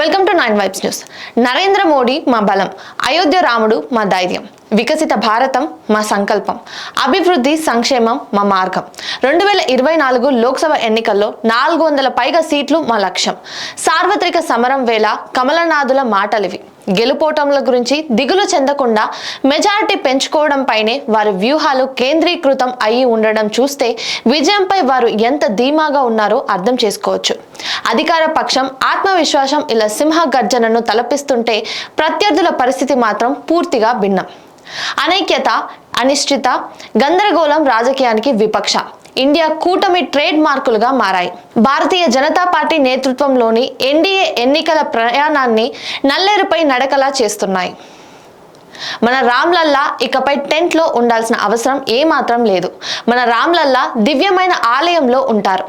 Welcome to 9 vibes news. Narendra Modi మా బలం, అయోధ్య రాముడు మా ధైర్యం, వికసిత భారతం మా సంకల్పం, అభివృద్ధి సంక్షేమం మా మార్గం. 2024 లోక్సభ ఎన్నికల్లో 400 పైగా సీట్లు మా లక్ష్యం. సార్వత్రిక సమరం వేళ కమలనాథుల మాటలివి. గెలుపోటముల గురించి దిగులు చెందకుండా మెజారిటీ పెంచుకోవడంపైనే వారి వ్యూహాలు కేంద్రీకృతం అయి ఉండడం చూస్తే విజయంపై వారు ఎంత ధీమాగా ఉన్నారో అర్థం చేసుకోవచ్చు. అధికార పక్షం ఆత్మవిశ్వాసం ఇలా సింహ గర్జనను తలపిస్తుంటే ప్రత్యర్థుల పరిస్థితి మాత్రం పూర్తిగా భిన్నం. అనైక్యత, అనిశ్చిత, గందరగోళం రాజకీయానికి విపక్ష. ఇండియా కూటమి ట్రేడ్ మార్కులుగా మారాయి. భారతీయ జనతా పార్టీ నేతృత్వంలోని ఎన్డీఏ ఎన్నికల ప్రయాణాన్ని నల్లేరుపై నడకలా చేస్తున్నాయి. మన రామ్లల్లా ఇకపై టెంట్లో ఉండాల్సిన అవసరం ఏమాత్రం లేదు. మన రామ్లల్లా దివ్యమైన ఆలయంలో ఉంటారు.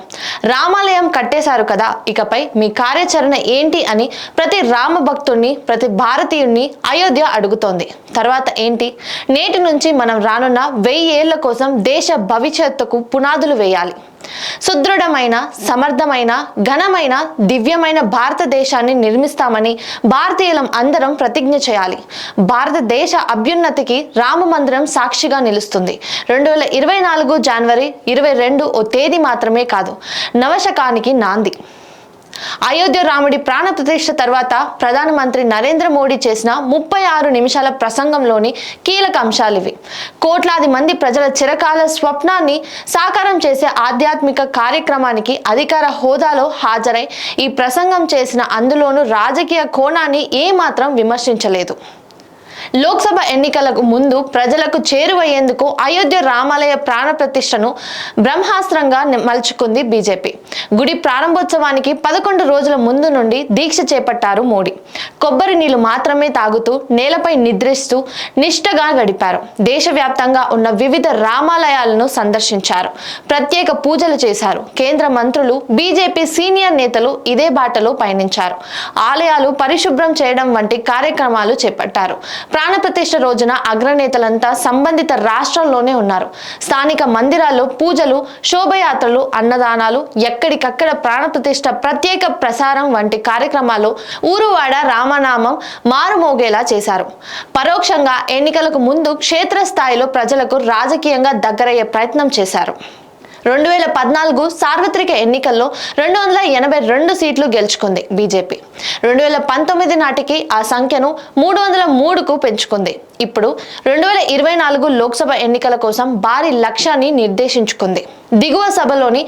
రామాలయం కట్టేశారు కదా, ఇకపై మీ కార్యాచరణ ఏంటి అని ప్రతి రామ భక్తుడిని, ప్రతి భారతీయుడిని అయోధ్య అడుగుతోంది. తర్వాత ఏంటి? నేటి నుంచి మనం రానున్న 1000 ఏళ్ల కోసం దేశ భవిష్యత్తుకు పునాదులు వేయాలి. సుదృఢమైన, సమర్థమైన, ఘనమైన, దివ్యమైన భారతదేశాన్ని నిర్మిస్తామని భారతీయులం అందరం ప్రతిజ్ఞ చేయాలి. భారతదేశ అభ్యున్నతికి రామ మందిరం సాక్షిగా నిలుస్తుంది. 2024 జనవరి 22 ఓ తేదీ మాత్రమే కాదు, నవశకానికి నాంది. అయోధ్య రాముడి ప్రాణ ప్రతిష్ఠ తర్వాత ప్రధానమంత్రి నరేంద్ర మోడీ చేసిన 36 నిమిషాల ప్రసంగంలోని కీలక అంశాలివి. కోట్లాది మంది ప్రజల చిరకాల స్వప్నాన్ని సాకారం చేసే ఆధ్యాత్మిక కార్యక్రమానికి అధికార హోదాలో హాజరై ఈ ప్రసంగం చేసిన అందులోనూ రాజకీయ కోణాన్ని ఏమాత్రం విమర్శించలేదు. లోక్సభ ఎన్నికలకు ముందు ప్రజలకు చేరువయ్యేందుకు అయోధ్య రామాలయ ప్రాణ ప్రతిష్టను బ్రహ్మాస్త్రంగా మలుచుకుంది బీజేపీ. గుడి ప్రారంభోత్సవానికి 11 రోజుల ముందు నుండి దీక్ష చేపట్టారు మోడీ. కొబ్బరి నీళ్లు మాత్రమే తాగుతూ నేలపై నిద్రిస్తూ నిష్టగా గడిపారు. దేశవ్యాప్తంగా ఉన్న వివిధ రామాలయాలను సందర్శించారు. ప్రత్యేక పూజలు చేశారు. కేంద్ర మంత్రులు, బీజేపీ సీనియర్ నేతలు ఇదే బాటలో పయనించారు. ఆలయాలు పరిశుభ్రం చేయడం వంటి కార్యక్రమాలు చేపట్టారు. ప్రాణప్రతిష్ఠ రోజున అగ్రనేతలంతా సంబంధిత రాష్ట్రాల్లోనే ఉన్నారు. స్థానిక మందిరాల్లో పూజలు, శోభయాత్రలు, అన్నదానాలు, ఎక్కడికక్కడ ప్రాణప్రతిష్ఠ ప్రత్యేక ప్రసారం వంటి కార్యక్రమాలు ఊరువాడ రామనామం మారుమోగేలా చేశారు. పరోక్షంగా ఎన్నికలకు ముందు క్షేత్రస్థాయిలో ప్రజలకు రాజకీయంగా దగ్గరయ్యే ప్రయత్నం చేశారు. 2014 సార్వత్రిక ఎన్నికల్లో 282 సీట్లు గెలుచుకుంది బీజేపీ. 2019 నాటికి ఆ సంఖ్యను 303కు పెంచుకుంది. ఇప్పుడు 2024 లోక్సభ ఎన్నికల కోసం భారీ లక్ష్యాన్ని నిర్దేశించుకుంది. దిగువ సభలోని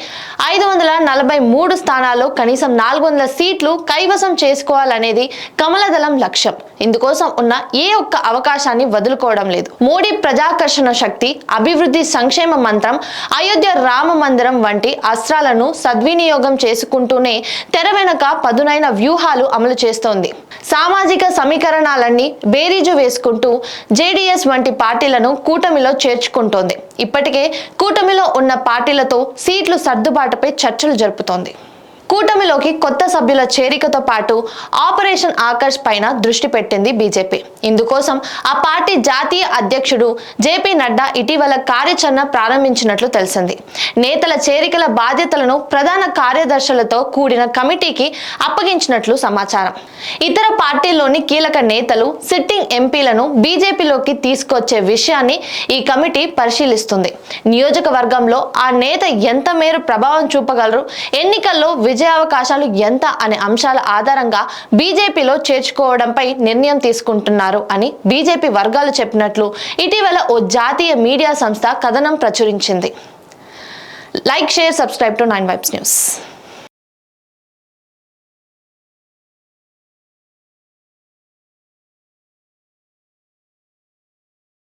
543 స్థానాల్లో కనీసం 400 సీట్లు కైవసం చేసుకోవాలనేది కమలదళం లక్ష్యం. ఇందుకోసం ఉన్న ఏ ఒక్క అవకాశాన్ని వదులుకోవడం లేదు. మోడీ ప్రజాకర్షణ శక్తి, అభివృద్ధి సంక్షేమ మంత్రం, అయోధ్య రామ మందిరం వంటి అస్త్రాలను సద్వినియోగం చేసుకుంటూనే తెర వెనక పదునైన వ్యూహాలు అమలు చేస్తోంది. సామాజిక సమీకరణాలన్నీ బేరీజు వేసుకుంటూ జేడీఎస్ వంటి పార్టీలను కూటమిలో చేర్చుకుంటోంది. ఇప్పటికే కూటమిలో ఉన్న పార్టీలతో సీట్లు సర్దుబాటుపై చర్చలు జరుపుతోంది. కూటమిలోకి కొత్త సభ్యుల చేరికతో పాటు ఆపరేషన్ ఆకర్ష్ పైన దృష్టి పెట్టింది బీజేపీ. ఇందుకోసం ఆ పార్టీ జాతీయ అధ్యక్షుడు జేపీ నడ్డా ఇటీవల కార్యాచరణ ప్రారంభించినట్లు తెలిసింది. నేతల చేరికల బాధ్యతలను ప్రధాన కార్యదర్శులతో కూడిన కమిటీకి అప్పగించినట్లు సమాచారం. ఇతర పార్టీల్లోని కీలక నేతలు, సిట్టింగ్ ఎంపీలను బీజేపీలోకి తీసుకొచ్చే విషయాన్ని ఈ కమిటీ పరిశీలిస్తుంది. నియోజకవర్గంలో ఆ నేత ఎంత మేర ప్రభావం చూపగలరు, ఎన్నికల్లో విజయావకాశాలు ఎంత అనే అంశాల ఆధారంగా బీజేపీలో చేర్చుకోవడంపై నిర్ణయం తీసుకుంటున్నారు అని బీజేపీ వర్గాలు చెప్పినట్లు ఇటీవల ఓ జాతీయ మీడియా సంస్థ కథనం ప్రచురించింది. Like, share, subscribe to 9 vibes news.